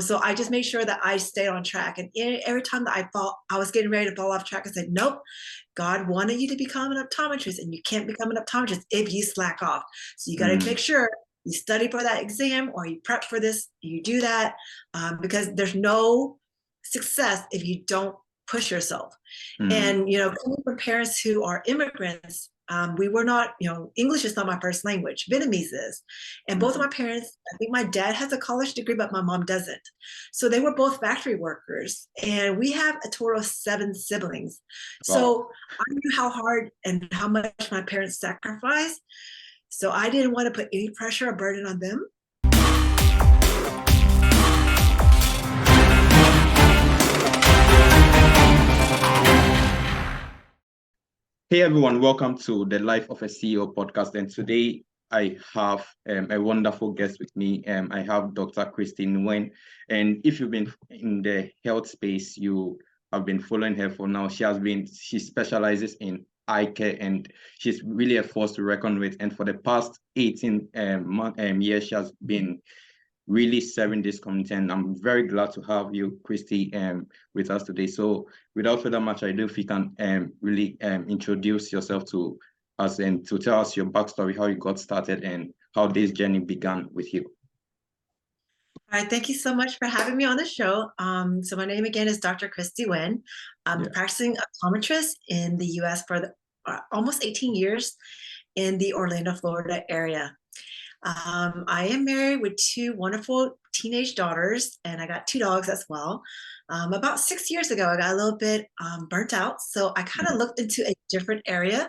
So I just made sure that I stayed on track. And every time that I was getting ready to fall off track, I said, nope, God wanted you to become an optometrist, and you can't become an optometrist if you slack off. So you got to make sure you study for that exam, or you prep for this, you do that, because there's no success if you don't push yourself. And, coming from parents who are immigrants, we were not, English is not my first language. Vietnamese is. And both of my parents, I think my dad has a college degree, but my mom doesn't. So they were both factory workers. And we have a total of 7 siblings. Wow. So I knew how hard and how much my parents sacrificed. So I didn't want to put any pressure or burden on them. Hey everyone, welcome to the Life of a CEO podcast. And today I have a wonderful guest with me. I have Dr. Kristie Nguyen. And if you've been in the health space, you have been following her for now. She specializes in eye care, and she's really a force to reckon with. And for the past 18 years, she has been really serving this community, and I'm very glad to have you, Kristie, with us today. So without further much ado, if you can really introduce yourself to us and to tell us your backstory, how you got started and how this journey began with you. All right, thank you so much for having me on the show. So my name again is Dr. Kristie Nguyen. I'm a practicing optometrist in the US for almost 18 years in the Orlando, Florida area. I am married with 2 wonderful teenage daughters, and I got 2 dogs as well. About 6 years ago, I got a little bit burnt out, so I kind of looked into a different area,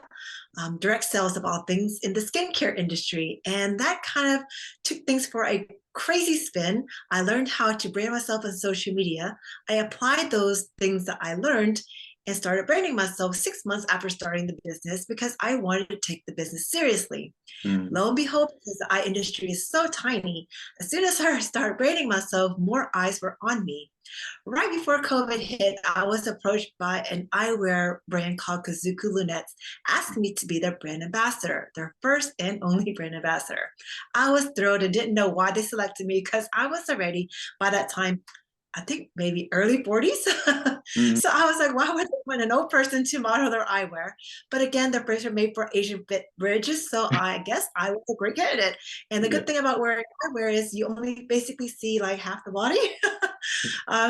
direct sales of all things in the skincare industry, and that kind of took things for a crazy spin. I learned how to brand myself on social media. I applied those things that I learned and started branding myself 6 months after starting the business because I wanted to take the business seriously. Lo and behold, because the eye industry is so tiny, as soon as I started branding myself, more eyes were on me. Right before COVID hit, I was approached by an eyewear brand called Kazuku Lunettes, asking me to be their brand ambassador, their first and only brand ambassador. I was thrilled and didn't know why they selected me because I was already, by that time, I think maybe early 40s. So I was like, why would they want an old person to model their eyewear? But again, the bridges are made for Asian fit bridges. So I guess I was a great candidate. And the good thing about wearing eyewear is you only basically see like half the body.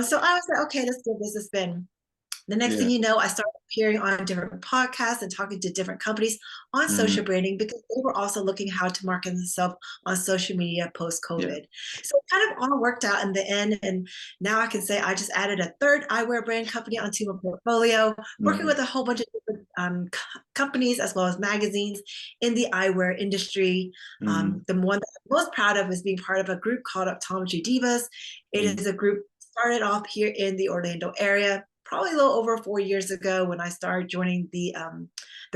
So I was like, okay, let's give this a spin. The next thing you know, I started appearing on different podcasts and talking to different companies on social branding because they were also looking how to market themselves on social media post-COVID. So it kind of all worked out in the end. And now I can say I just added a 3rd eyewear brand company onto my portfolio, working with a whole bunch of different companies as well as magazines in the eyewear industry. The one that I'm most proud of is being part of a group called Optometry Divas. It is a group started off here in the Orlando area, probably a little over 4 years ago when I started joining the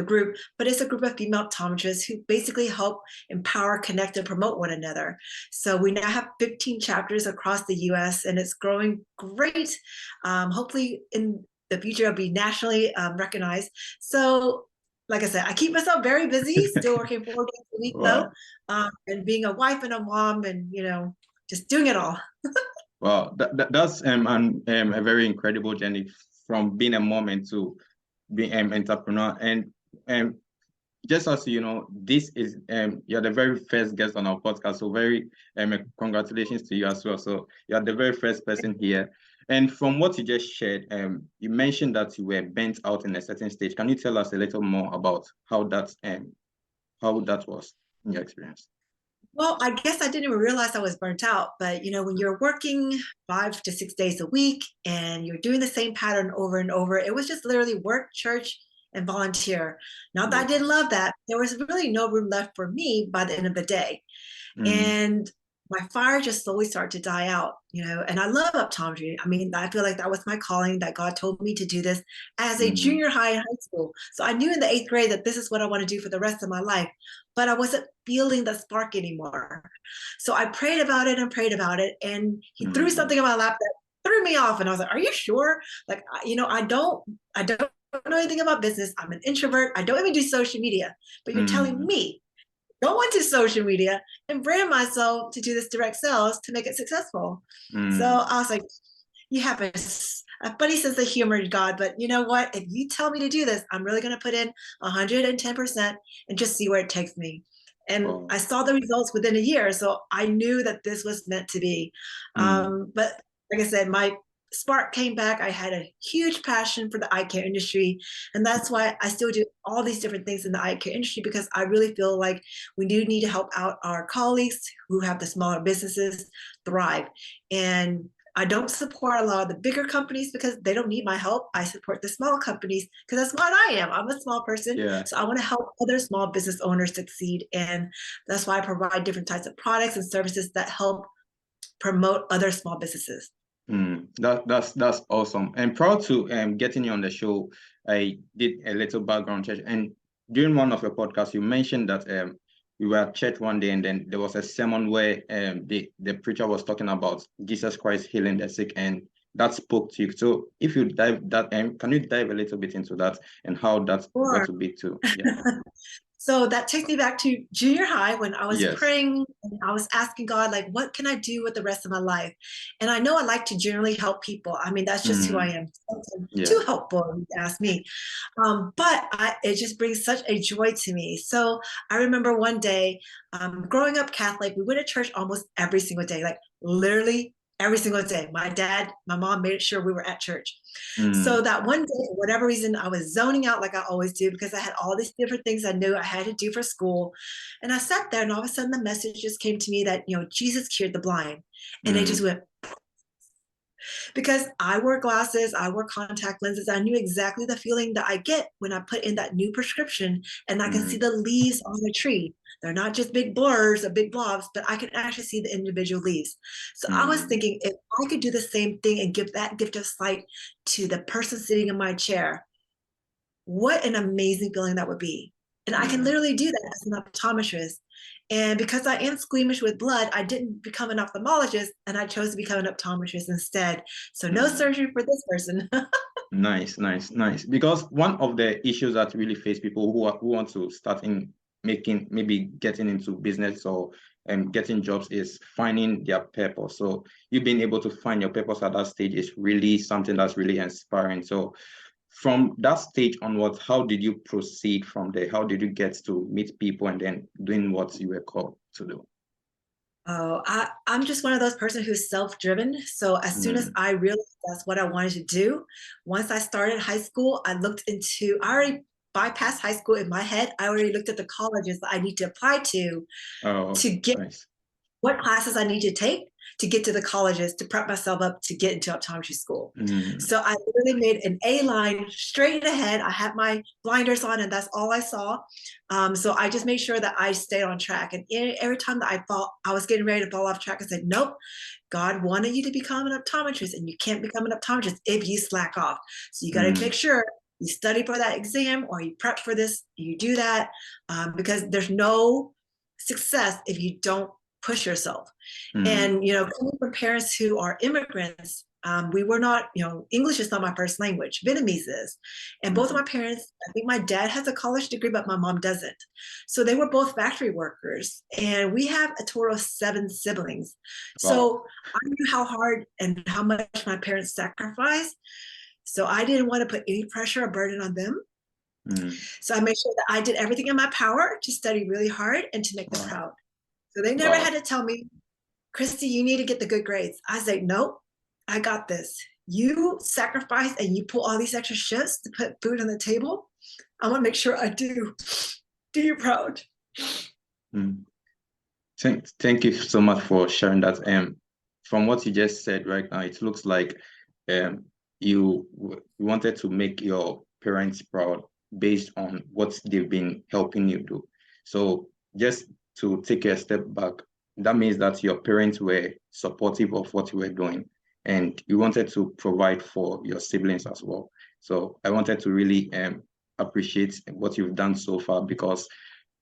group, but it's a group of female optometrists who basically help empower, connect, and promote one another. So we now have 15 chapters across the US, and it's growing great. Hopefully in the future, it'll be nationally recognized. So like I said, I keep myself very busy, still working 4 days a week though, and being a wife and a mom and, just doing it all. Wow, that's a very incredible journey from being a mom into being an entrepreneur. And just as you know, this is you're the very first guest on our podcast, so very congratulations to you as well. So you're the very first person here. And from what you just shared, you mentioned that you were burnt out in a certain stage. Can you tell us a little more about how that was in your experience? Well, I guess I didn't even realize I was burnt out. But, when you're working 5 to 6 days a week and you're doing the same pattern over and over, it was just literally work, church, and volunteer. Not that I didn't love that. There was really no room left for me by the end of the day. And my fire just slowly started to die out, and I love optometry. I mean, I feel like that was my calling, that God told me to do this as a junior high in high school. So I knew in the 8th grade that this is what I want to do for the rest of my life, but I wasn't feeling the spark anymore. So I prayed about it, and he threw something in my lap that threw me off. And I was like, are you sure? Like, I don't know anything about business. I'm an introvert. I don't even do social media, but you're telling me go into social media and brand myself to do this direct sales to make it successful. So Mm. I was like, you have a funny sense of humor, God, but you know what? If you tell me to do this, I'm really going to put in 110% and just see where it takes me. And Oh. I saw the results within a year. So I knew that this was meant to be. Mm. But like I said, my spark came back. I had a huge passion for the eye care industry. And that's why I still do all these different things in the eye care industry, because I really feel like we do need to help out our colleagues who have the smaller businesses thrive. And I don't support a lot of the bigger companies because they don't need my help. I support the small companies because that's what I am. I'm a small person. Yeah. So I want to help other small business owners succeed. And that's why I provide different types of products and services that help promote other small businesses. That's awesome. And proud to getting you on the show. I did a little background check, and during one of your podcasts, you mentioned that you were at church one day, and then there was a sermon where the preacher was talking about Jesus Christ healing the sick, and that spoke to you. So if you dive that, can you dive a little bit into that and how that got Sure. to be too? Yeah. So that takes me back to junior high when I was Yes. praying and I was asking God, like, what can I do with the rest of my life? And I know I like to generally help people. I mean, that's just who I Mm. am. Yeah. Too helpful, if you ask me. It just brings such a joy to me. So I remember one day, growing up Catholic, we went to church almost every single day, like literally every single day. My dad, my mom made sure we were at church. So Mm. that one day, for whatever reason, I was zoning out like I always do because I had all these different things I knew I had to do for school. And I sat there, and all of a sudden, the message just came to me that, Jesus cured the blind. And it just Mm. went, because I wear glasses, I wear contact lenses. I knew exactly the feeling that I get when I put in that new prescription and I can see Mm. the leaves on the tree. They're not just big blurs or big blobs, but I can actually see the individual leaves. So I was Mm. thinking, if I could do the same thing and give that gift of sight to the person sitting in my chair, what an amazing feeling that would be. And I can Mm. literally do that as an optometrist. And because I am squeamish with blood, I didn't become an ophthalmologist and I chose to become an optometrist instead. So no Mm. surgery for this person. Nice, nice, nice. Because one of the issues that really face people who want to start in making, maybe getting into business or getting jobs, is finding their purpose. So you being able to find your purpose at that stage is really something that's really inspiring. So from that stage onwards, how did you proceed from there? How did you get to meet people and then doing what you were called to do? I'm just one of those person who's self-driven. So as soon as Mm. I realized that's what I wanted to do, once I started high school, I already bypassed high school in my head. I already looked at the colleges that I need to apply Oh, to get nice. what classes I need to take to get to the colleges to prep myself up to get into optometry school. Mm. So I literally made an A line straight ahead. I had my blinders on, and that's all I saw. So I just made sure that I stayed on track. And every time that I was getting ready to fall off track, I said, "Nope, God wanted you to become an optometrist, and you can't become an optometrist if you slack off. So you got to make Mm. sure." You study for that exam or you prep for this, you do that, because there's no success if you don't push yourself. Mm. And, coming from parents who are immigrants, we were not, English is not my first language, Vietnamese is. And both of Mm. my parents, I think my dad has a college degree, but my mom doesn't. So they were both factory workers. And we have a total of 7 siblings. Wow. So I knew how hard and how much my parents sacrificed. So I didn't want to put any pressure or burden on them. Mm. So I made sure that I did everything in my power to study really hard and to make them Wow. proud. So they never Wow. had to tell me, Kristie, you need to get the good grades. I say, nope, I got this. You sacrifice and you pull all these extra shifts to put food on the table. I want to make sure I do. Do you proud? Mm. Thank you so much for sharing that. From what you just said right now, it looks like you wanted to make your parents proud based on what they've been helping you do. So just to take a step back, that means that your parents were supportive of what you were doing, and you wanted to provide for your siblings as well. So I wanted to really appreciate what you've done so far, because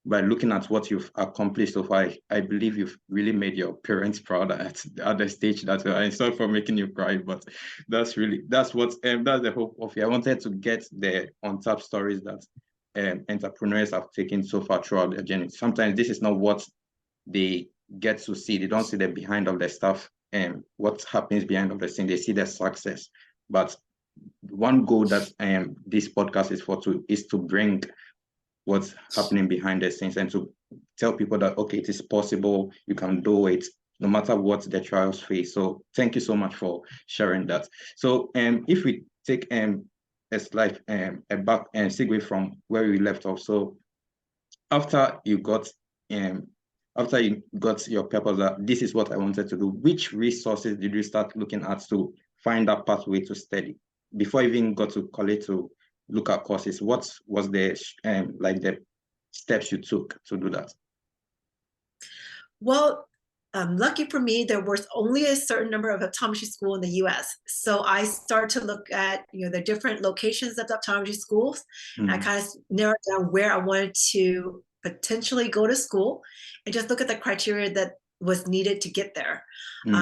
by looking at what you've accomplished so far, I believe you've really made your parents proud at the stage that you're. I'm sorry for making you cry, but that's the hope of you. I wanted to get the on top stories that entrepreneurs have taken so far throughout their journey. Sometimes this is not what they get to see. They don't see the behind of the stuff and what happens behind of the scene. They see the success. But one goal that this podcast is to bring what's happening behind the scenes and to tell people that, okay, it is possible, you can do it, no matter what the trials face. So thank you so much for sharing that. So if we take a slide a back and segue from where we left off. So after you got your purpose that this is what I wanted to do, which resources did you start looking at to find that pathway to study? Before you even got to college to look at courses, what was the the steps you took to do that? Well, lucky for me, there was only a certain number of optometry schools in the U.S. So I started to look at the different locations of the optometry schools. And I kind of narrowed down where I wanted to potentially go to school and just look at the criteria that was needed to get there.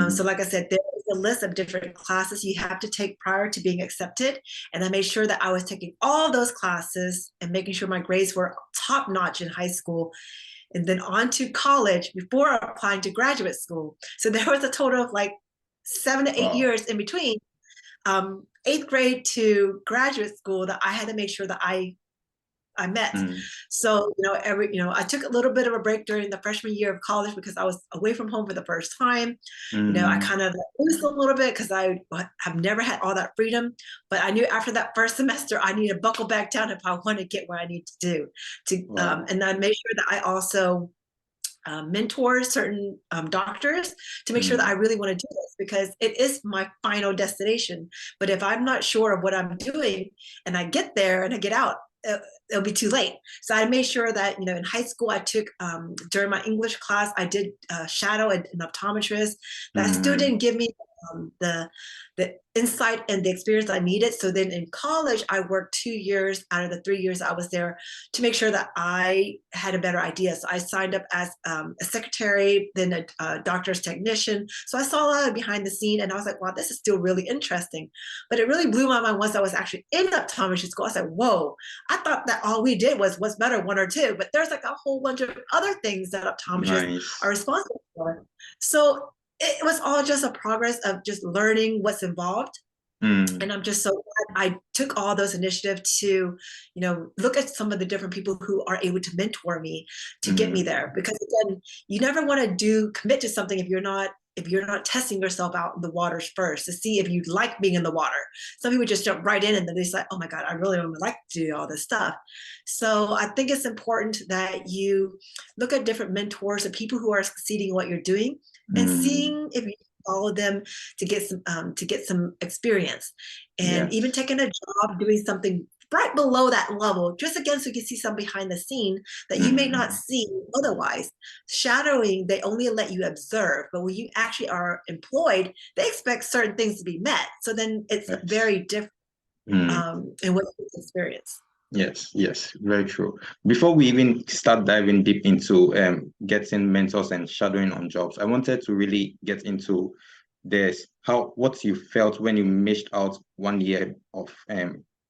So like I said, there is a list of different classes you have to take prior to being accepted. And I made sure that I was taking all those classes and making sure my grades were top notch in high school and then on to college before applying to graduate school. So there was a total of like 7 to 8 years in between 8th grade to graduate school that I had to make sure that I met. So, I took a little bit of a break during the freshman year of college because I was away from home for the first time. I kind of lose a little bit because I have never had all that freedom. But I knew after that first semester, I need to buckle back down if I want to get where I need to do. And I made sure that I also mentor certain doctors to make sure that I really want to do this because it is my final destination. But if I'm not sure of what I'm doing and I get there and I get out, it'll be too late. So I made sure that, in high school, I took, during my English class, I did shadow an optometrist. That still didn't give me the insight and the experience I needed. So then in college, I worked 2 years out of the 3 years I was there to make sure that I had a better idea. So I signed up as a secretary, then a doctor's technician. So I saw a lot of behind the scene and I was like, wow, this is still really interesting. But it really blew my mind once I was actually in optometry school. I said, whoa, I thought that all we did was what's better, 1 or 2, but there's like a whole bunch of other things that optometrists are responsible for. So it was all just a progress of just learning what's involved. And I'm just so glad I took all those initiatives to, look at some of the different people who are able to mentor me to get me there. Because again, you never want to commit to something if you're not testing yourself out in the waters first to see if you like being in the water. Some people just jump right in and then they say, oh my God, I really would like to do all this stuff. So I think it's important that you look at different mentors and people who are succeeding in what you're doing and seeing if you follow them to get some experience, and even taking a job doing something right below that level, just again, so you can see some behind the scene that you may not see otherwise. Shadowing, they only let you observe, but when you actually are employed, they expect certain things to be met. So then it's very different in what you experience. Yes, very true. Before we even start diving deep into getting mentors and shadowing on jobs, I wanted to really get into what you felt when you missed out 1 year of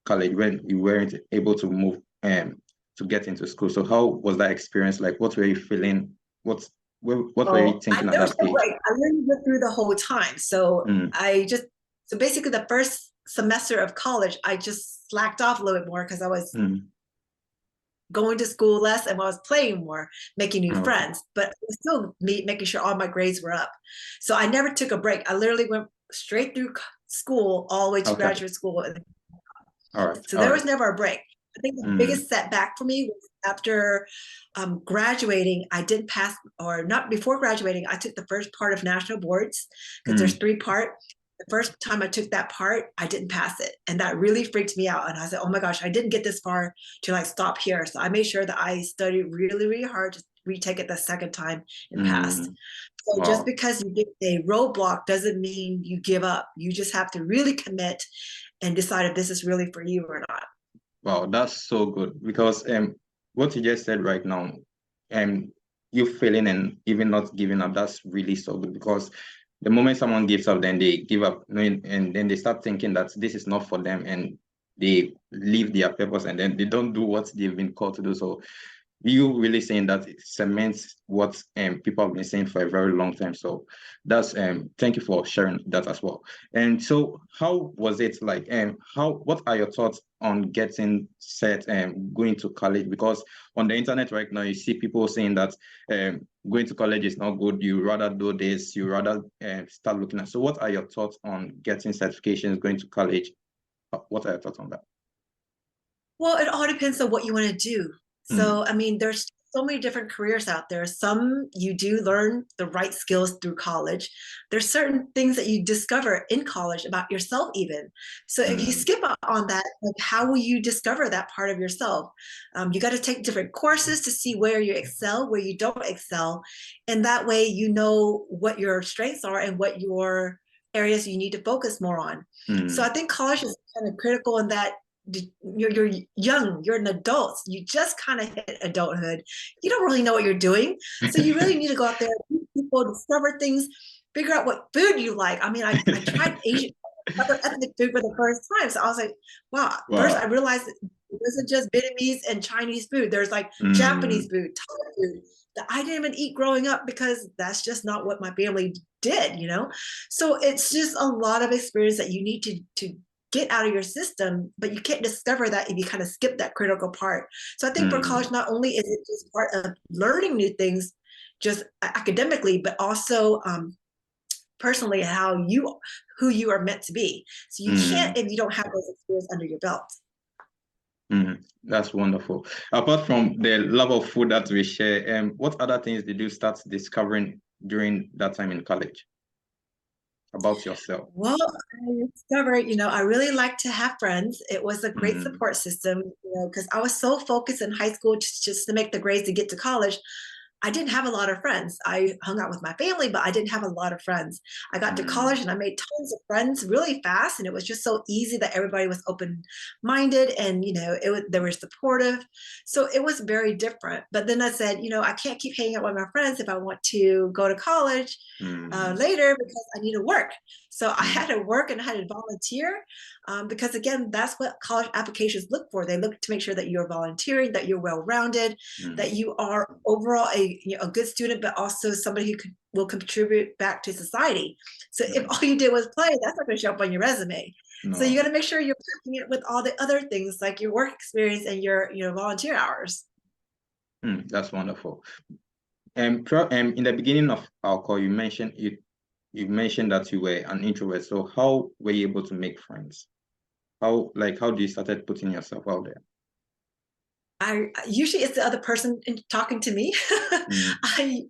college, when you weren't able to move to get into school. So how was that experience like? What were you feeling? What were you thinking at that stage? I really went through the whole time. So so basically the first semester of college, I just slacked off a little bit more because I was going to school less and I was playing more, making new friends, but still making sure all my grades were up. So I never took a break. I literally went straight through school all the way to graduate school. So there was never a break. I think the biggest setback for me was after graduating, I didn't pass, or not before graduating, I took the first part of national boards because there's 3 parts. The first time I took that part, I didn't pass it. And that really freaked me out. And I said, oh my gosh, I didn't get this far to stop here. So I made sure that I studied really, really hard to retake it the second time and passed. So just because you get a roadblock doesn't mean you give up. You just have to really commit and decide if this is really for you or not. Wow, that's so good, because what you just said right now, you failing and even not giving up, that's really so good, because the moment someone gives up, then they give up, and then they start thinking that this is not for them, and they leave their purpose and then they don't do what they've been called to do. So you really saying that it cements what people have been saying for a very long time. So that's thank you for sharing that as well. And so how was it like, what are your thoughts on getting set and going to college? Because on the internet right now you see people saying that going to college is not good, you rather do this, you rather start looking at. So what are your thoughts on getting certifications, going to college? What are your thoughts on that? Well, it all depends on what you want to do. Mm, So, I mean, there's so many different careers out there. Some you do learn the right skills through college. There's certain things that you discover in college about yourself, even. So, if you mm, skip out on that, like, how will you discover that part of yourself? You got to take different courses to see where you excel, where you don't excel. And that way, you know what your strengths are and what your areas you need to focus more on. So, I mm. think college is kind of critical in that you're young, you're an adult, you just kind of hit adulthood, you don't really know what you're doing, so you really need to go out there, meet people, discover things, figure out what food you like. I mean, I tried Asian, other ethnic food for the first time, so I was like, wow. First I Wow. realized it wasn't just Vietnamese and Chinese food, there's like Japanese Mm, food, Thai food that I didn't even eat growing up because that's just not what my family did, so it's just a lot of experience that you need to get out of your system, but you can't discover that if you kind of skip that critical part. So I think for college, mm, not only is it just part of learning new things, just academically, but also personally, who you are meant to be. So you can't mm. if you don't have those experiences under your belt. That's wonderful. Apart from the love of food that we share, what other things did you start discovering during that time in college about yourself? Well, I discovered, I really like to have friends. It was a great Mm, support system, because I was so focused in high school just to make the grades to get to college. I didn't have a lot of friends. I hung out with my family, but I didn't have a lot of friends. I got to college mm, and I made tons of friends really fast, and it was just so easy that everybody was open-minded, and they were supportive. So it was very different. But then I said, I can't keep hanging out with my friends if I want to go to college mm, later because I need to work. So I mm, had to work and I had to volunteer because, again, that's what college applications look for. They look to make sure that you're volunteering, that you're well-rounded, that mm. you are overall a good student, but also somebody who will contribute back to society. So if No, all you did was play, that's not going to show up on your resume. So you got no. to make sure you're packing it with all the other things like your work experience and your volunteer hours. That's wonderful. In the beginning of our call, you mentioned that you were an introvert. So how were you able to make friends? How do you started putting yourself out there? I usually it's the other person talking to me. Mm,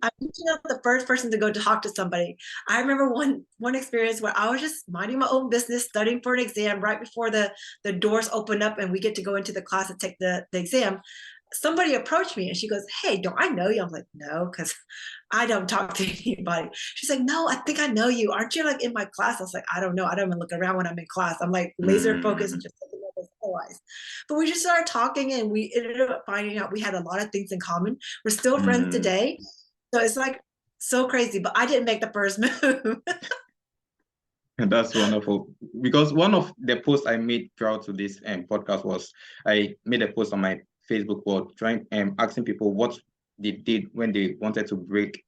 I'm usually not the first person to go talk to somebody. I remember one experience where I was just minding my own business, studying for an exam right before the doors open up and we get to go into the class and take the exam. Somebody approached me and she goes, "Hey, don't I know you?" I'm like, "No," because I don't talk to anybody. She's like, "No, I think I know you. Aren't you like in my class?" I was like, "I don't know. I don't even look around when I'm in class. I'm like laser focused and mm. just looking at this otherwise." But we just started talking and we ended up finding out we had a lot of things in common. We're still friends Mm. today. So it's like so crazy, but I didn't make the first move. That's wonderful. Because one of the posts I made throughout to this podcast was I made a post on my Facebook wall trying asking people what they did when they wanted to break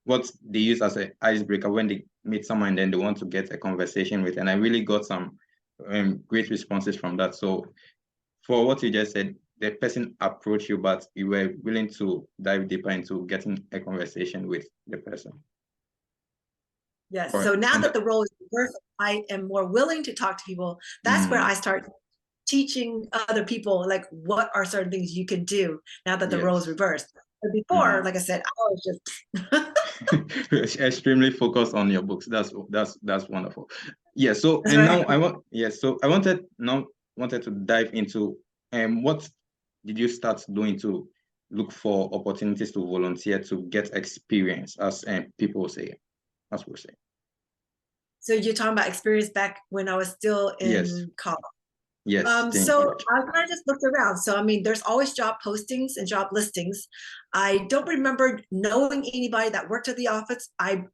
what they use as an icebreaker when they meet someone and then they want to get a conversation with. And I really got some great responses from that. So for what you just said, the person approached you, but you were willing to dive deeper into getting a conversation with the person. Yes. All right. So now And that the role is reversed, I am more willing to talk to people. That's where I mm, start teaching other people like what are certain things you can do now that the role is yes. reversed. But before, Mm. like I said, I was just Extremely focused on your books. That's wonderful. Yeah. So that's and right. now I want So I wanted to dive into what did you start doing to look for opportunities to volunteer to get experience, as people say, as we say. So you're talking about experience back when I was still Yes. in college. Yes. Stay in So college. I kind of just looked around. So I mean, there's always job postings and job listings. I don't remember knowing anybody that worked at the office. I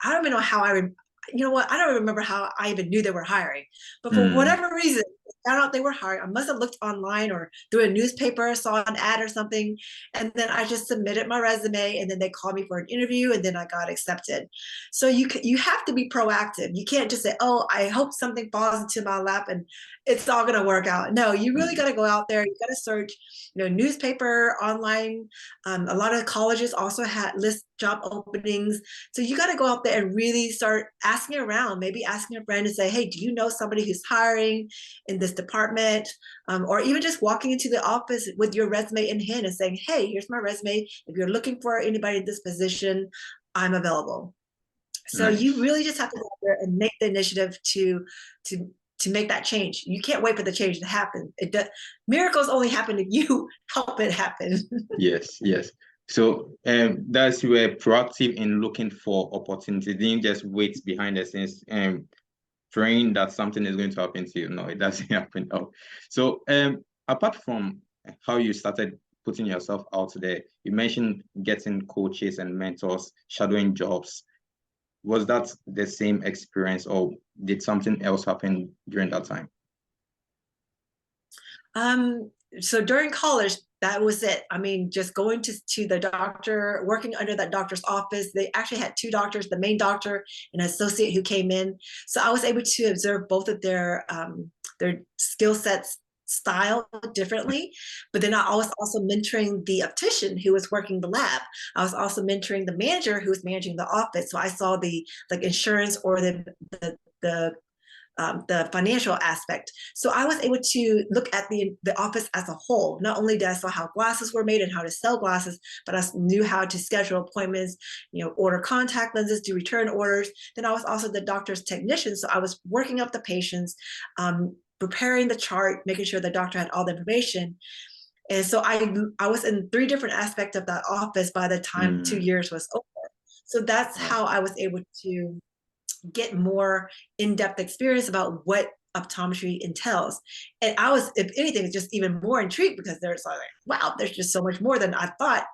don't even know how you know what? I don't remember how I even knew they were hiring. But for Mm, whatever reason, found out they were hiring. I must have looked online or through a newspaper, saw an ad or something. And then I just submitted my resume, and then they called me for an interview, and then I got accepted. So you have to be proactive. You can't just say, oh, I hope something falls into my lap and it's all going to work out. No, you really got to go out there. You got to search, newspaper, online. A lot of colleges also had list job openings. So you got to go out there and really start asking around, maybe asking a friend and say, hey, do you know somebody who's hiring in this department? Or even just walking into the office with your resume in hand and saying, hey, here's my resume. If you're looking for anybody in this position, I'm available. So you Nice. really just have to go out there and make the initiative to to make that change. You can't wait for the change to happen. It does, miracles only happen if you help it happen. Yes, yes. So that's you were proactive in looking for opportunities. Didn't just wait behind the scenes and praying that something is going to happen to you. No, it doesn't happen. No. So apart from how you started putting yourself out there, you mentioned getting coaches and mentors, shadowing jobs. Was that the same experience, or did something else happen during that time? So during college, that was it. I mean, just going to the doctor, working under that doctor's office. They actually had two doctors, the main doctor and an associate who came in. So I was able to observe both of their skill sets style differently. But then I was also mentoring the optician who was working the lab. I was also mentoring the manager who was managing the office. So I saw the like insurance or the financial aspect. So I was able to look at the office as a whole. Not only did I saw how glasses were made and how to sell glasses, but I knew how to schedule appointments, order contact lenses, do return orders. Then I was also the doctor's technician. So I was working up the patients, preparing the chart, making sure the doctor had all the information. And so I was in three different aspects of that office by the time 2 years was over. So that's how I was able to get more in-depth experience about what optometry entails. And I was, if anything, just even more intrigued because there's like, wow, there's just so much more than I thought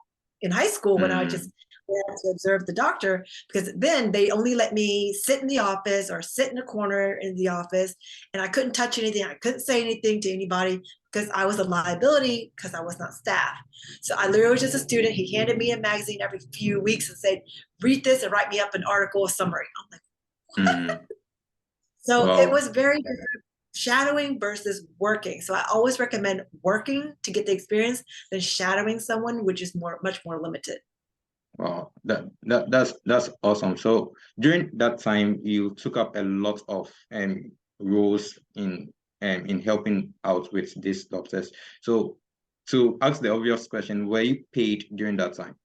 in high school when I just went to observe the doctor, because then they only let me sit in the office or sit in a corner in the office, and I couldn't touch anything. I couldn't say anything to anybody because I was a liability because I was not staff. So I literally was just a student. He handed me a magazine every few weeks and said, read this and write me up an article, a summary. I'm like, so it Wow. was very different, shadowing versus working. So I always recommend working to get the experience than shadowing someone, which is much more limited. Wow, that's awesome. So during that time, you took up a lot of roles in helping out with these doctors. So to ask the obvious question, were you paid during that time?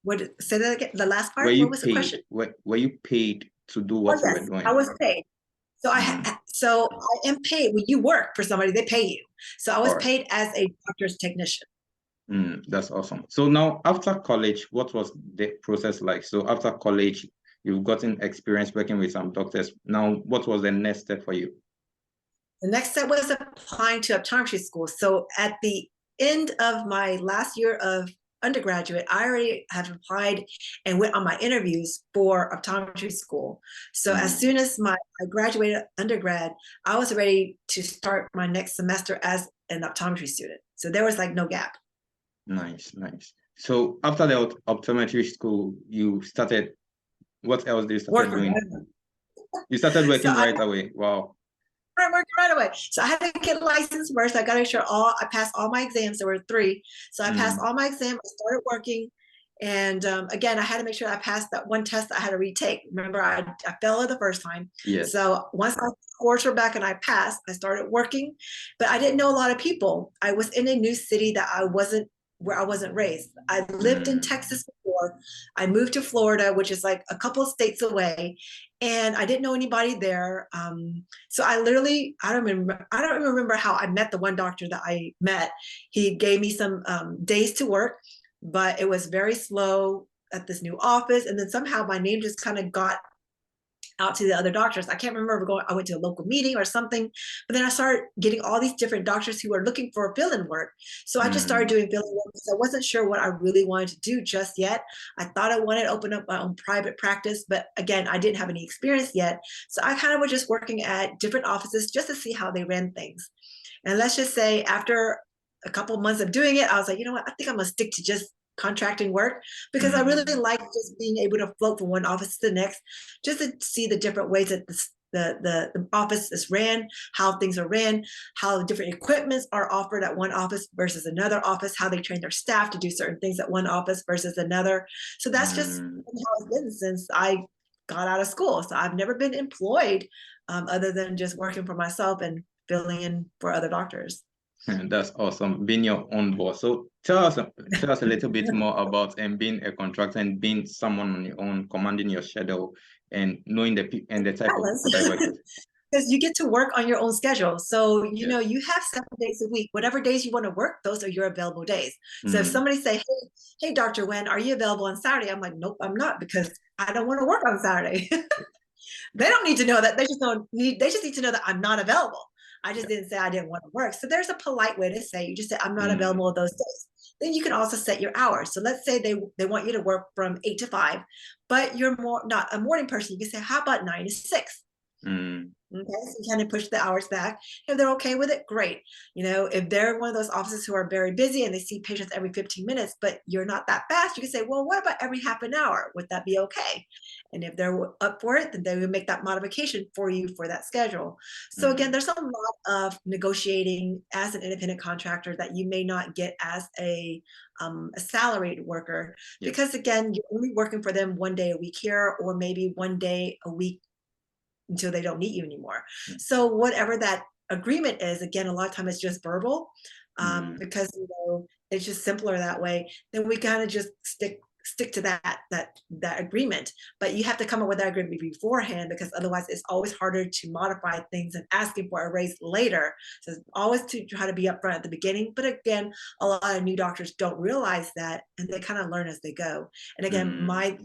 What, say that again? The last Were part? What you was the paid? question? Were you paid to do Oh what you were yes, I doing? was paid. So so I am paid. When you work for somebody, they pay you. So I was All right. paid as a doctor's technician. That's awesome. So now after college, what was the process like? So after college, you've gotten experience working with some doctors. Now, what was the next step for you? The next step was applying to optometry school. So at the end of my last year of undergraduate, I already had applied and went on my interviews for optometry school. So as soon as I graduated undergrad, I was ready to start my next semester as an optometry student. So there was like no gap. Nice, nice. So after the optometry school, you started, what else did you started Working doing? right away. You started So working right away. Wow. I worked right away. So I had to get a license first. I got to make sure I passed all my exams. There were three. So I passed all my exams. I started working. And again, I had to make sure I passed that one test that I had to retake. Remember, I failed it the first time. Yes. So once my scores were back and I passed, I started working. But I didn't know a lot of people. I was in a new city that where I wasn't raised. I lived in Texas before. I moved to Florida, which is like a couple of states away, and I didn't know anybody there. So I literally, I don't even remember how I met the one doctor that I met. He gave me some days to work, but it was very slow at this new office. And then somehow my name just kind of got out to the other doctors. I can't remember going, I went to a local meeting or something, but then I started getting all these different doctors who were looking for fill-in work. So I just started doing fill-in work because I wasn't sure what I really wanted to do just yet. I thought I wanted to open up my own private practice, but again, I didn't have any experience yet. So I kind of was just working at different offices just to see how they ran things. And let's just say after a couple of months of doing it, I was like, you know what, I think I'm gonna stick to just contracting work because I really like just being able to float from one office to the next, just to see the different ways that the office is ran, how things are ran, how different equipments are offered at one office versus another office, how they train their staff to do certain things at one office versus another. So that's just how it's been since I got out of school. So I've never been employed other than just working for myself and filling in for other doctors. That's awesome, being your own boss. So tell us a little bit more about being a contractor and being someone on your own, commanding your schedule and knowing the type of people that work with. Because you get to work on your own schedule. So, you know, you have 7 days a week. Whatever days you want to work, those are your available days. So if somebody say, hey, Dr. Nguyen, are you available on Saturday? I'm like, nope, I'm not, because I don't want to work on Saturday. They don't need to know that. They just need to know that I'm not available. I just didn't say I didn't want to work. So there's a polite way to say, you just say, I'm not available those days. Then you can also set your hours. So let's say they want you to work from 8 to 5, but you're not a morning person. You can say, how about 9 to 6? Okay, so you kind of push the hours back. If they're okay with it, great. You know, if they're one of those offices who are very busy and they see patients every 15 minutes, but you're not that fast, you can say, well, what about every half an hour? Would that be okay? And if they're up for it, then they will make that modification for you for that schedule. So again, there's a lot of negotiating as an independent contractor that you may not get as a salaried worker, because again, you're only working for them 1 day a week here, or maybe 1 day a week until they don't need you anymore. So whatever that agreement is, again, a lot of times it's just verbal, because you know it's just simpler that way. Then we kind of just stick to that agreement. But you have to come up with that agreement beforehand, because otherwise it's always harder to modify things and asking for a raise later. So it's always to try to be upfront at the beginning. But again, a lot of new doctors don't realize that, and they kind of learn as they go. And again, my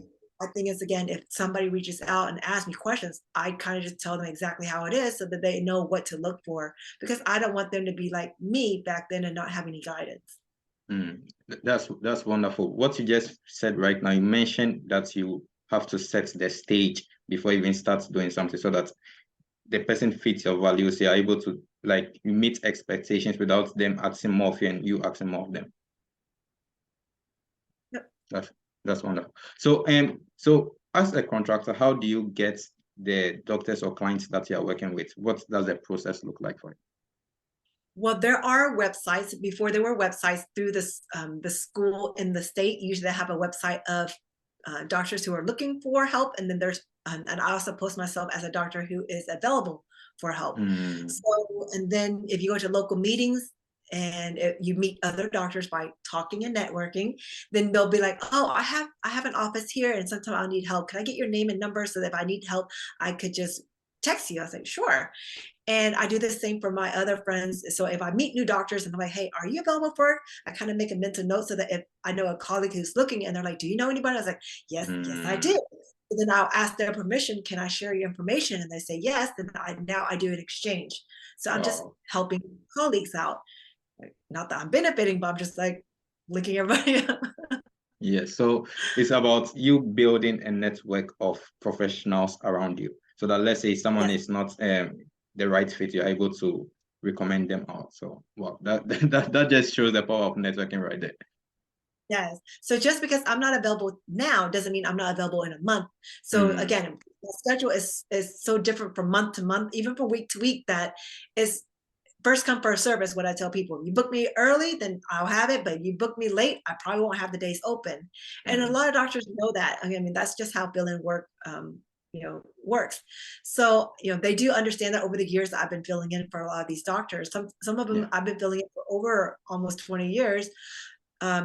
thing is, again, if somebody reaches out and asks me questions, I kind of just tell them exactly how it is so that they know what to look for, because I don't want them to be like me back then and not have any guidance. That's wonderful. What you just said right now, you mentioned that you have to set the stage before you even start doing something, so that the person fits your values. You're able to, like, you meet expectations without them asking more of you and you asking more of them. Yep. That's wonderful. So so as a contractor, how do you get the doctors or clients that you're working with? What does the process look like for you? Well, there are websites. Before there were websites, through this the school in the state usually have a website of doctors who are looking for help, and then there's and I also post myself as a doctor who is available for help. So, and then if you go to local meetings and you meet other doctors by talking and networking, then they'll be like, oh, I have an office here, and sometimes I'll need help. Can I get your name and number so that if I need help, I could just text you? I say, sure. And I do the same for my other friends. So if I meet new doctors and I'm like, hey, are you available for work? I kind of make a mental note so that if I know a colleague who's looking and they're like, do you know anybody? I was like, yes, yes, I do. So then I'll ask their permission. Can I share your information? And they say yes. Then now I do an exchange. So I'm just helping colleagues out. Not that I'm benefiting, but I'm just like linking everybody up. Yeah, so it's about you building a network of professionals around you, so that let's say someone is not the right fit, you're able to recommend them out. So well, that just shows the power of networking right there. Yes. So just because I'm not available now doesn't mean I'm not available in a month. So again, the schedule is so different from month to month, even from week to week, that is first come, first serve is what I tell people. You book me early, then I'll have it. But you book me late, I probably won't have the days open. And a lot of doctors know that. I mean, that's just how fill-in work, works. So, they do understand that over the years I've been filling in for a lot of these doctors. Some of them I've been filling in for over almost 20 years,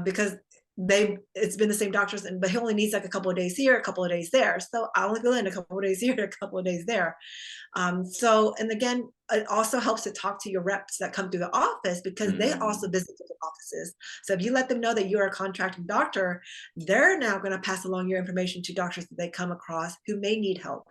because it's been the same doctors, but he only needs like a couple of days here, a couple of days there. So I only fill in a couple of days here, a couple of days there. So, and again, it also helps to talk to your reps that come through the office, because they also visit different offices. So if you let them know that you're a contracting doctor, they're now going to pass along your information to doctors that they come across who may need help.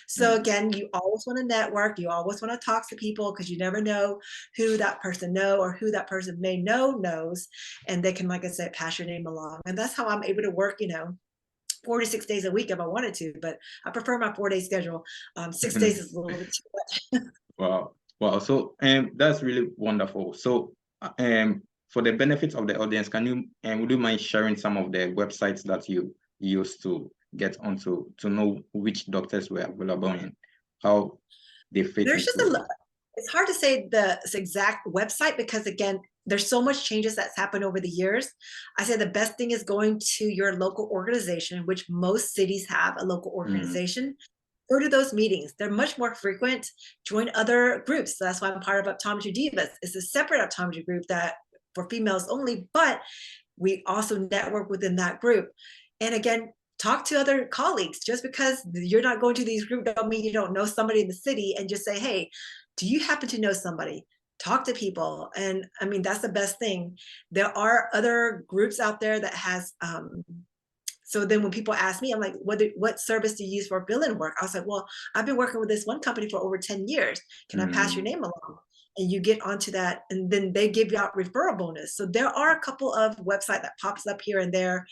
So again, you always want to network. You always want to talk to people, because you never know who that person or who that person may knows. And they can, like I said, pass your name along. And that's how I'm able to work, 46 days a week if I wanted to, but I prefer my 4-day schedule. 6 days is a little bit too much. Wow. Wow. So that's really wonderful. So for the benefit of the audience, would you mind sharing some of the websites that you used to get onto to know which doctors were available and how they fit There's just into? it's hard to say the exact website, because again, there's so much changes that's happened over the years. I say the best thing is going to your local organization, which most cities have a local organization. Go to those meetings. They're much more frequent. Join other groups. So that's why I'm part of Optometry Divas. It's a separate optometry group that for females only, but we also network within that group. And again, talk to other colleagues. Just because you're not going to these groups don't mean you don't know somebody in the city, and just say, hey, do you happen to know somebody? Talk to people. And I mean, that's the best thing. There are other groups out there that has so then when people ask me, I'm like, what service do you use for billing work? I was like, well, I've been working with this one company for over 10 years. Can I pass your name along? And you get onto that, and then they give you out referral bonus. So there are a couple of websites that pops up here and there.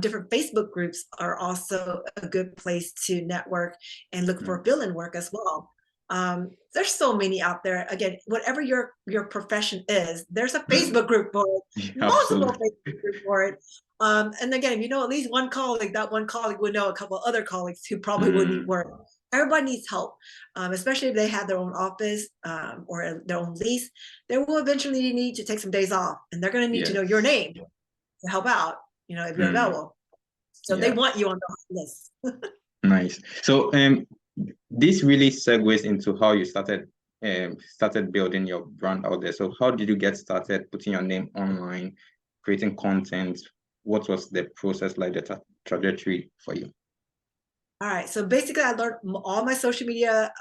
Different Facebook groups are also a good place to network and look for billing work as well. There's so many out there. Again, whatever your profession is, there's a Facebook group for it, multiple Facebook groups for it. And again, if you know at least one colleague, that one colleague would know a couple of other colleagues who probably would need work. Everybody needs help, especially if they have their own office or their own lease. They will eventually need to take some days off, and they're going to need to know your name to help out, if you're available. So they want you on the list. Nice. So this really segues into how you started building your brand out there. So how did you get started putting your name online, creating content? What was the process like, the trajectory for you? All right. So basically, I learned all my social media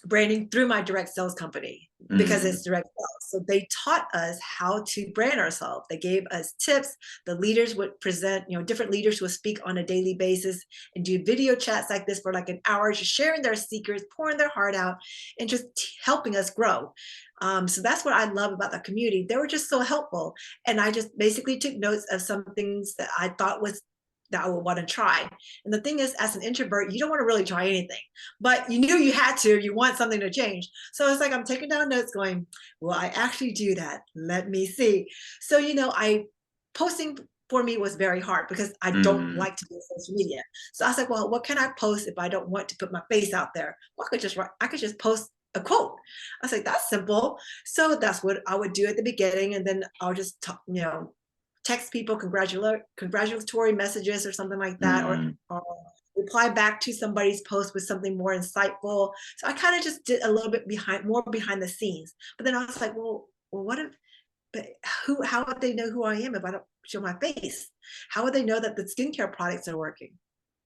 branding through my direct sales company, because it's direct sales. So they taught us how to brand ourselves. They gave us tips. The leaders would present, different leaders would speak on a daily basis and do video chats like this for like an hour, just sharing their secrets, pouring their heart out, and just helping us grow. So that's what I love about the community. They were just so helpful. And I just basically took notes of some things that I thought that I would want to try. And the thing is, as an introvert, you don't want to really try anything, but you knew you had to, you want something to change. So it's like, I'm taking down notes going, well, I actually do that. Let me see. So, posting for me was very hard, because I don't like to do social media. So I was like, well, what can I post if I don't want to put my face out there? Well, I could just post a quote. I was like, that's simple. So that's what I would do at the beginning. And then I'll just talk, text people congratulatory messages or something like that, or reply back to somebody's post with something more insightful. So I kind of just did a little bit more behind the scenes. But then I was like, well, what if, but how would they know who I am if I don't show my face? How would they know that the skincare products are working?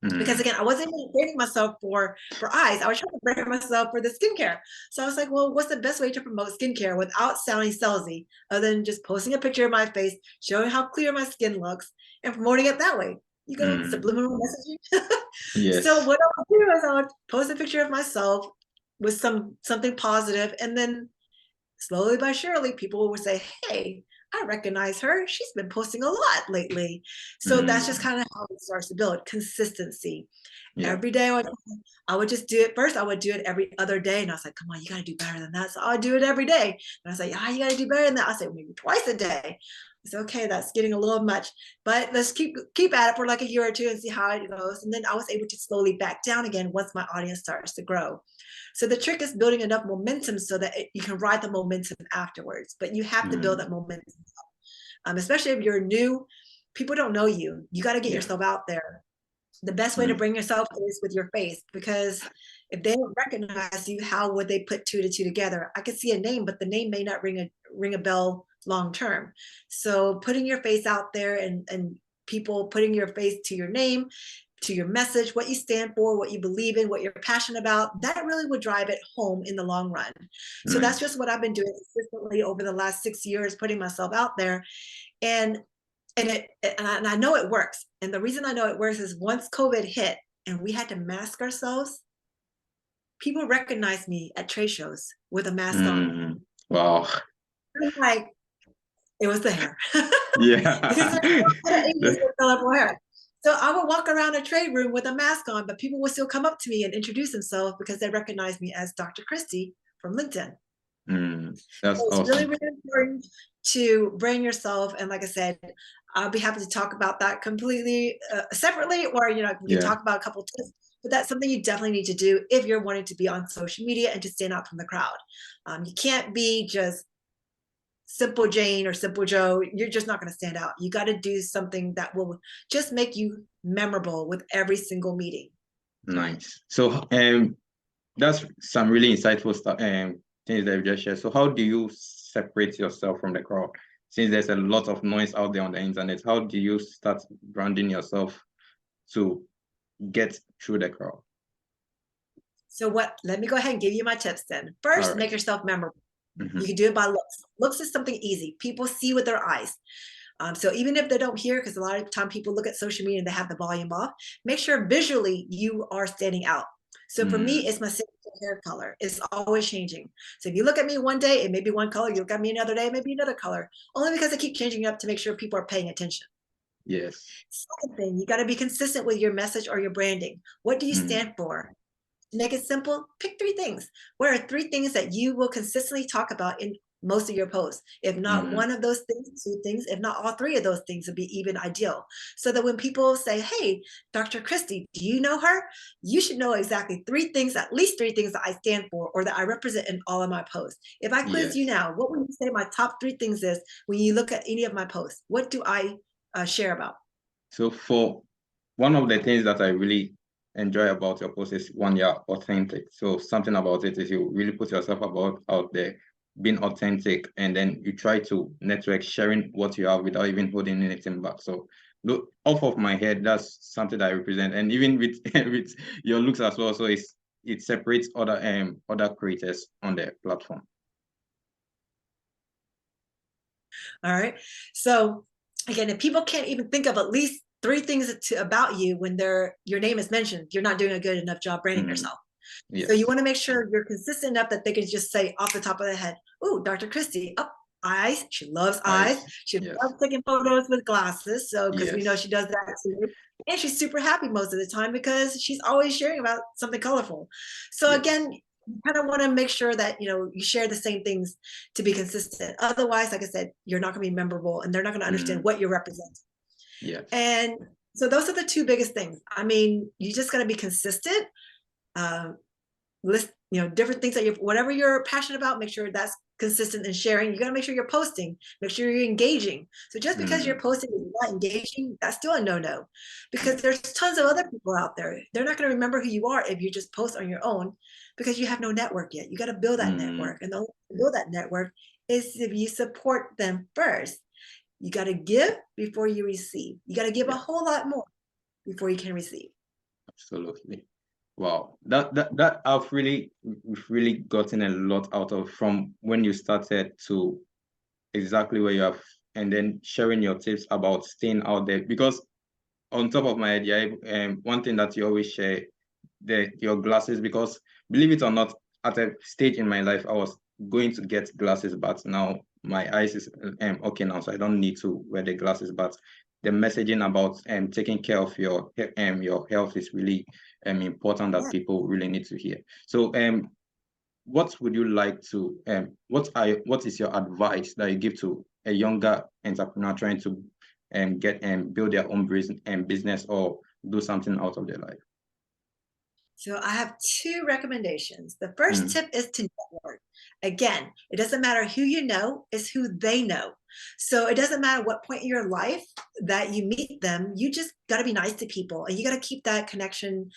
Because again, I wasn't even branding myself for eyes. I was trying to brand myself for the skincare. So I was like, well, what's the best way to promote skincare without sounding salesy, other than just posting a picture of my face, showing how clear my skin looks, and promoting it that way? You go subliminal messaging. Yes. So what I would do is I would post a picture of myself with something positive, and then slowly but surely, people would say, hey, I recognize her. She's been posting a lot lately. So that's just kind of how it starts to build consistency. Every day I would just do it. First, I would do it every other day. And I was like, come on, you got to do better than that. So I would do it every day. And I was like, you got to do better than that. I said, maybe twice a day. I said, okay, that's getting a little much, but let's keep at it for like a year or two and see how it goes. And then I was able to slowly back down again once my audience starts to grow. So the trick is building enough momentum so that you can ride the momentum afterwards, but you have to build that momentum. Especially if you're new, people don't know you. You got to get yourself out there. The best way to bring yourself is with your face, because if they don't recognize you, how would they put two to two together? I could see a name, but the name may not ring a bell long term. So putting your face out there and people putting your face to your name to your message, what you stand for, what you believe in, what you're passionate about, that really will drive it home in the long run. So that's Nice. just what I've been doing consistently over the last 6 years, putting myself out there. And and I know it works. And the reason I know it works is once COVID hit and we had to mask ourselves, people recognized me at trade shows with a mask on. Wow. Like, it was the hair. Because Yeah. there's a lot of Asians with colorful hair. So I would walk around a trade room with a mask on, but people would still come up to me and introduce themselves because they recognize me as Dr. Kristie from LinkedIn. That's So it's really, awesome. really important to brand yourself. And like I said, I'll be happy to talk about that completely separately, or we can Yeah. talk about a couple of tips. But that's something you definitely need to do if you're wanting to be on social media and to stand out from the crowd. You can't be just Simple Jane or Simple Joe. You're just not going to stand out. You got to do something that will just make you memorable with every single meeting. Nice. So that's some really insightful stuff things that you just shared. So how do you separate yourself from the crowd? Since there's a lot of noise out there on the internet, how do you start branding yourself to get through the crowd? So let me go ahead and give you my tips then. All First, right. make yourself memorable. Mm-hmm. You can do it by looks. Looks is something easy. People see with their eyes. So even if they don't hear, because a lot of time people look at social media and they have the volume off, make sure visually you are standing out. So for me, it's my signature hair color. It's always changing. So if you look at me one day, it may be one color. You look at me another day, it may be another color. Only because I keep changing it up to make sure people are paying attention. Yes. Second thing, you got to be consistent with your message or your branding. What do you stand for? To make it simple, pick 3 things. What are 3 things that you will consistently talk about in most of your posts? If not one of those things, 2 things, if not all 3 of those things would be even ideal. So that when people say, hey, Dr. Kristie, do you know her? You should know exactly 3 things, at least 3 things that I stand for or that I represent in all of my posts. If I quiz you now, what would you say my top 3 things is when you look at any of my posts? What do I share about? So for one of the things that I really enjoy about your post is one, you're authentic. So something about it is you really put yourself out there, being authentic, and then you try to network, sharing what you have without even holding anything back. So look, off of my head, that's something that I represent. And even with with your looks as well. So it separates other creators on the platform. All right. So again, if people can't even think of at least 3 things about you when your name is mentioned, you're not doing a good enough job branding yourself. Yes. So you want to make sure you're consistent enough that they can just say off the top of their head, "Oh, Dr. Kristie, eyes. She loves eyes. She loves taking photos with glasses." So because we know she does that too. And she's super happy most of the time because she's always sharing about something colorful. So again, you kind of want to make sure that you share the same things to be consistent. Otherwise, like I said, you're not going to be memorable and they're not going to understand what you're representing. Yes. And so those are the 2 biggest things. I mean, you just got to be consistent. List different things that whatever you're passionate about, make sure that's consistent in sharing. You got to make sure you're posting, make sure you're engaging. So just because you're posting and you're not engaging, that's still a no-no, because there's tons of other people out there. They're not going to remember who you are if you just post on your own, because you have no network yet. You got to build that network, and the only way to build that network is if you support them first. You got to give before you receive. You got to give a whole lot more before you can receive. Absolutely. Wow, that we've really gotten a lot out of from when you started to exactly where you have, and then sharing your tips about staying out there. Because on top of my head, one thing that you always share, your glasses, because believe it or not, at a stage in my life, I was going to get glasses, but now my eyes is okay now, so I don't need to wear the glasses. But the messaging about taking care of your health is really important that people really need to hear. So what would you like to what is your advice that you give to a younger entrepreneur trying to get and build their own business or do something out of their life? So I have 2 recommendations. The first tip is to network. Again, it doesn't matter who you know, it's who they know. So it doesn't matter what point in your life that you meet them, you just got to be nice to people and you got to keep that connection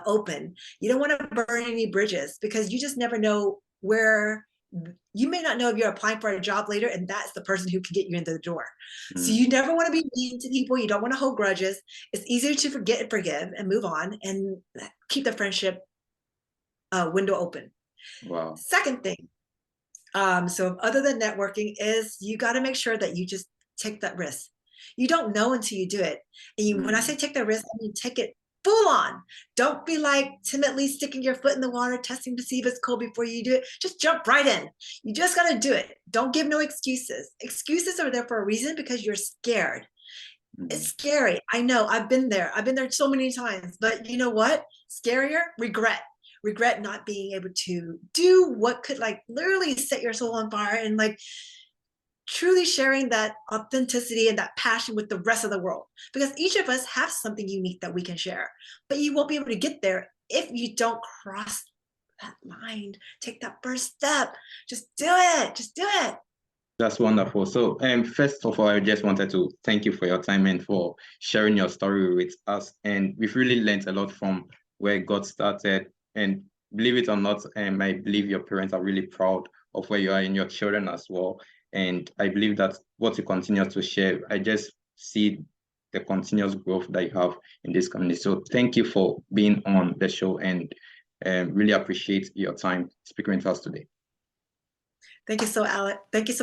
open. You don't want to burn any bridges, because you just never know where you may not know if you're applying for a job later, and that's the person who can get you into the door. So Mm. you never want to be mean to people. You don't want to hold grudges. It's easier to forget and forgive and move on and keep the friendship window open. Wow. Second thing, so other than networking, is you got to make sure that you just take that risk. You don't know until you do it. And when I say take that risk, I mean take it full on. Don't be like timidly sticking your foot in the water, testing to see if it's cold before you do it. Just jump right in. You just got to do it. Don't give no excuses. Excuses are there for a reason, because you're scared. It's scary. I know. I've been there. I've been there so many times. But you know what? Scarier? Regret. Regret not being able to do what could like literally set your soul on fire, and like truly sharing that authenticity and that passion with the rest of the world. Because each of us have something unique that we can share. But you won't be able to get there if you don't cross that line. Take that first step. Just do it. Just do it. That's wonderful. So, first of all, I just wanted to thank you for your time and for sharing your story with us. And we've really learned a lot from where it got started. And believe it or not, I believe your parents are really proud of where you are and your children as well. And I believe that what you continue to share, I just see the continuous growth that you have in this community. So thank you for being on the show, and really appreciate your time speaking with us today. Thank you so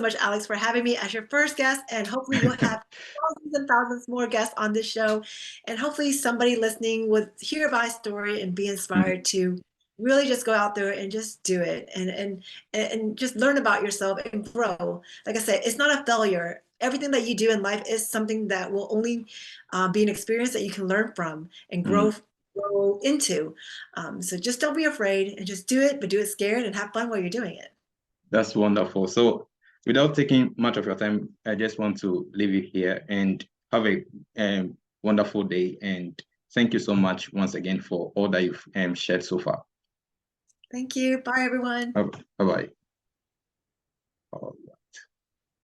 much, Alex, for having me as your first guest. And hopefully you'll have thousands and thousands more guests on this show. And hopefully somebody listening would hear my story and be inspired to really just go out there and just do it, and just learn about yourself and grow. Like I said, it's not a failure. Everything that you do in life is something that will only be an experience that you can learn from and grow into. So just don't be afraid and just do it, but do it scared and have fun while you're doing it. That's wonderful. So without taking much of your time, I just want to leave you here and have a wonderful day. And thank you so much once again for all that you've shared so far. Thank you. Bye, everyone. Bye-bye.